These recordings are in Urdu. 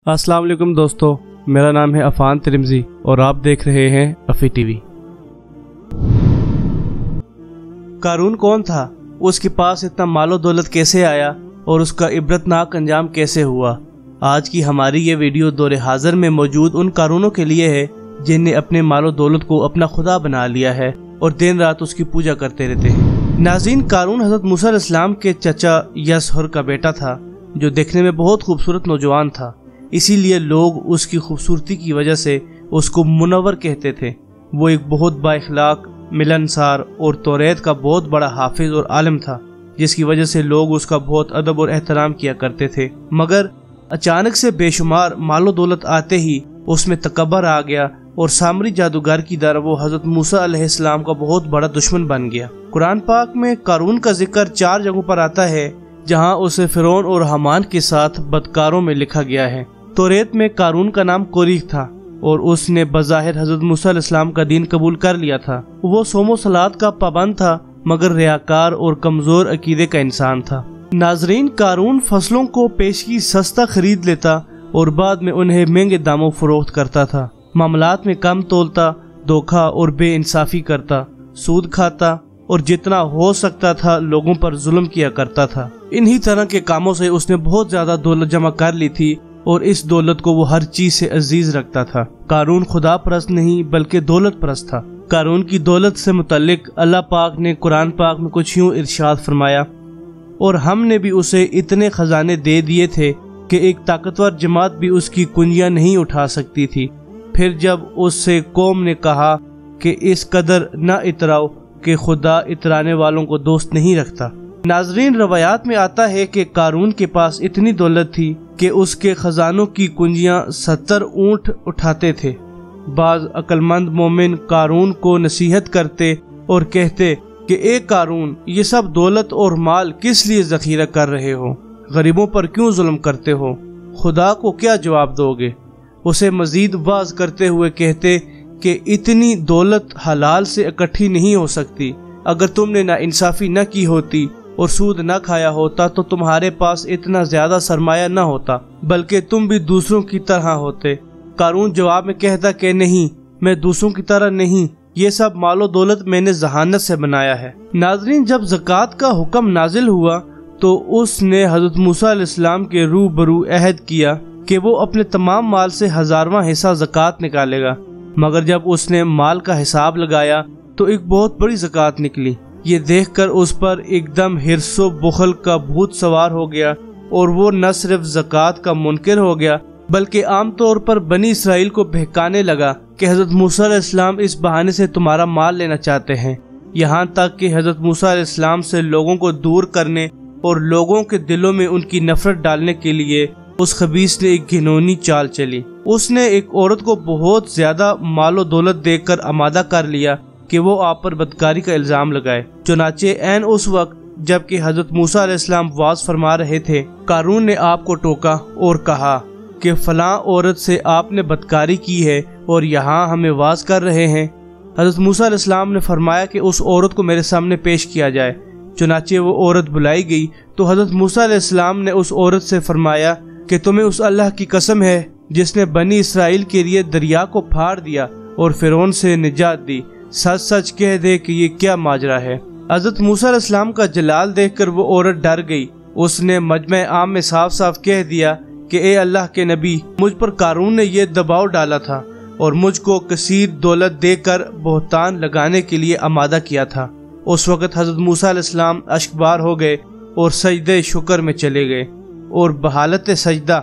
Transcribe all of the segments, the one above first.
السلام علیکم دوستو، میرا نام ہے عفان ترمزی اور آپ دیکھ رہے ہیں افی ٹی وی۔ قارون کون تھا؟ اس کے پاس اتنا مال و دولت کیسے آیا اور اس کا عبرتناک انجام کیسے ہوا؟ آج کی ہماری یہ ویڈیو دور حاضر میں موجود ان قارونوں کے لیے ہے جن نے اپنے مال و دولت کو اپنا خدا بنا لیا ہے اور دن رات اس کی پوجا کرتے رہتے ہیں۔ ناظرین، قارون حضرت موسیٰ علیہ السلام کے چچا یسہر کا بیٹا تھا جو دیکھنے میں بہت خوبصورت نوجوان تھا، اسی لیے لوگ اس کی خوبصورتی کی وجہ سے اس کو منور کہتے تھے۔ وہ ایک بہت با اخلاق، ملنسار اور توریت کا بہت بڑا حافظ اور عالم تھا، جس کی وجہ سے لوگ اس کا بہت ادب اور احترام کیا کرتے تھے۔ مگر اچانک سے بے شمار مال و دولت آتے ہی اس میں تکبر آ گیا اور سامری جادوگر کی طرح وہ حضرت موسیٰ علیہ السلام کا بہت بڑا دشمن بن گیا۔ قرآن پاک میں قارون کا ذکر 4 جگہوں پر آتا ہے جہاں اسے فرعون اور حامان کے ساتھ بدکاروں میں لکھا گیا ہے۔ توریت میں قارون کا نام کوریخ تھا اور اس نے بظاہر حضرت موسیٰ علیہ السلام کا دین قبول کر لیا تھا۔ وہ صوم و صلات کا پابند تھا مگر ریاکار اور کمزور عقیدے کا انسان تھا۔ ناظرین، قارون فصلوں کو پیشگی سستا خرید لیتا اور بعد میں انہیں مہنگے داموں فروخت کرتا تھا، معاملات میں کم تولتا، دھوکہ اور بے انصافی کرتا، سود کھاتا اور جتنا ہو سکتا تھا لوگوں پر ظلم کیا کرتا تھا۔ انہی طرح کے کاموں سے اس نے بہت زیادہ دولت جمع کر لی تھی اور اس دولت کو وہ ہر چیز سے عزیز رکھتا تھا۔ قارون خدا پرست نہیں بلکہ دولت پرست تھا۔ قارون کی دولت سے متعلق اللہ پاک نے قرآن پاک میں کچھ یوں ارشاد فرمایا، اور ہم نے بھی اسے اتنے خزانے دے دیے تھے کہ ایک طاقتور جماعت بھی اس کی کنجیاں نہیں اٹھا سکتی تھی۔ پھر جب اس سے قوم نے کہا کہ اس قدر نہ اتراؤ کہ خدا اترانے والوں کو دوست نہیں رکھتا۔ ناظرین، روایات میں آتا ہے کہ قارون کے پاس اتنی دولت تھی کہ اس کے خزانوں کی کنجیاں 70 اونٹ اٹھاتے تھے۔ بعض عقلمند مومن قارون کو نصیحت کرتے اور کہتے کہ اے قارون، یہ سب دولت اور مال کس لیے ذخیرہ کر رہے ہو؟ غریبوں پر کیوں ظلم کرتے ہو؟ خدا کو کیا جواب دو گے؟ اسے مزید واعظ کرتے ہوئے کہتے کہ اتنی دولت حلال سے اکٹھی نہیں ہو سکتی۔ اگر تم نے ناانصافی نہ کی ہوتی اور سود نہ کھایا ہوتا تو تمہارے پاس اتنا زیادہ سرمایہ نہ ہوتا، بلکہ تم بھی دوسروں کی طرح ہوتے۔ قارون جواب میں کہتا کہ نہیں، میں دوسروں کی طرح نہیں، یہ سب مال و دولت میں نے ذہانت سے بنایا ہے۔ ناظرین، جب زکوٰۃ کا حکم نازل ہوا تو اس نے حضرت موسیٰ علیہ السلام کے روبرو عہد کیا کہ وہ اپنے تمام مال سے 1000واں حصہ زکوٰۃ نکالے گا، مگر جب اس نے مال کا حساب لگایا تو ایک بہت بڑی زکوٰۃ نکلی۔ یہ دیکھ کر اس پر ایک دم حرص و بخل کا بھوت سوار ہو گیا اور وہ نہ صرف زکوٰۃ کا منکر ہو گیا بلکہ عام طور پر بنی اسرائیل کو بہکانے لگا کہ حضرت موسیٰ علیہ السلام اس بہانے سے تمہارا مال لینا چاہتے ہیں، یہاں تک کہ حضرت موسیٰ علیہ السلام سے لوگوں کو دور کرنے اور لوگوں کے دلوں میں ان کی نفرت ڈالنے کے لیے اس خبیث نے ایک گھنونی چال چلی۔ اس نے ایک عورت کو بہت زیادہ مال و دولت دے کر آمادہ کر لیا کہ وہ آپ پر بدکاری کا الزام لگائے۔ چنانچہ عین اس وقت جبکہ حضرت موسیٰ علیہ السلام وعظ فرما رہے تھے، قارون نے آپ کو ٹوکا اور کہا کہ فلاں عورت سے آپ نے بدکاری کی ہے اور یہاں ہمیں وعظ کر رہے ہیں۔ حضرت موسیٰ علیہ السلام نے فرمایا کہ اس عورت کو میرے سامنے پیش کیا جائے۔ چنانچہ وہ عورت بلائی گئی تو حضرت موسیٰ علیہ السلام نے اس عورت سے فرمایا کہ تمہیں اس اللہ کی قسم ہے جس نے بنی اسرائیل کے لیے دریا کو پھاڑ دیا اور فرعون سے نجات دی، سچ سچ کہہ دے کہ یہ کیا ماجرا ہے۔ حضرت موسیٰ علیہ السلام کا جلال دیکھ کر وہ عورت ڈر گئی۔ اس نے مجمع عام میں صاف صاف کہہ دیا کہ اے اللہ کے نبی، مجھ پر قارون نے یہ دباؤ ڈالا تھا اور مجھ کو کثیر دولت دے کر بہتان لگانے کے لیے آمادہ کیا تھا۔ اس وقت حضرت موسیٰ علیہ السلام اشکبار ہو گئے اور سجدے شکر میں چلے گئے، اور بحالت سجدہ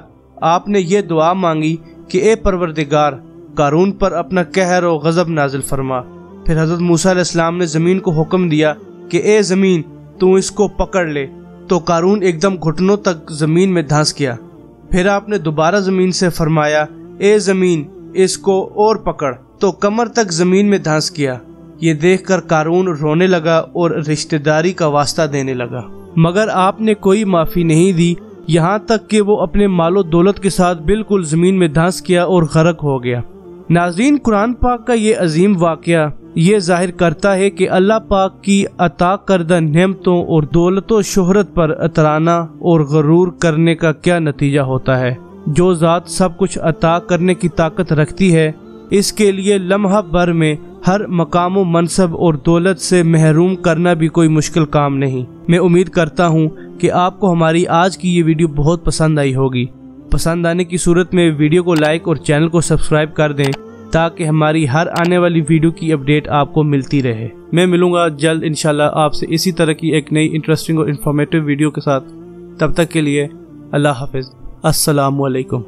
آپ نے یہ دعا مانگی کہ اے پروردگار، قارون پر اپنا قہر و غضب نازل فرما۔ پھر حضرت موسیٰ علیہ السلام نے زمین کو حکم دیا کہ اے زمین، تو اس کو پکڑ لے، تو قارون ایک دم گھٹنوں تک زمین میں دھنس گیا۔ پھر آپ نے دوبارہ زمین سے فرمایا، اے زمین، اس کو اور پکڑ، تو کمر تک زمین میں دھنس گیا۔ یہ دیکھ کر قارون رونے لگا اور رشتہ داری کا واسطہ دینے لگا، مگر آپ نے کوئی معافی نہیں دی، یہاں تک کہ وہ اپنے مال و دولت کے ساتھ بالکل زمین میں دھنس گیا اور غرق ہو گیا۔ ناظرین، قرآن پاک کا یہ عظیم واقعہ یہ ظاہر کرتا ہے کہ اللہ پاک کی عطا کردہ نعمتوں اور دولت و شہرت پر اترانا اور غرور کرنے کا کیا نتیجہ ہوتا ہے۔ جو ذات سب کچھ عطا کرنے کی طاقت رکھتی ہے، اس کے لیے لمحہ بھر میں ہر مقام و منصب اور دولت سے محروم کرنا بھی کوئی مشکل کام نہیں۔ میں امید کرتا ہوں کہ آپ کو ہماری آج کی یہ ویڈیو بہت پسند آئی ہوگی۔ پسند آنے کی صورت میں ویڈیو کو لائک اور چینل کو سبسکرائب کر دیں تاکہ ہماری ہر آنے والی ویڈیو کی اپڈیٹ آپ کو ملتی رہے۔ میں ملوں گا جلد انشاءاللہ آپ سے اسی طرح کی ایک نئی انٹرسٹنگ اور انفارمیٹیو ویڈیو کے ساتھ۔ تب تک کے لیے اللہ حافظ، السلام علیکم۔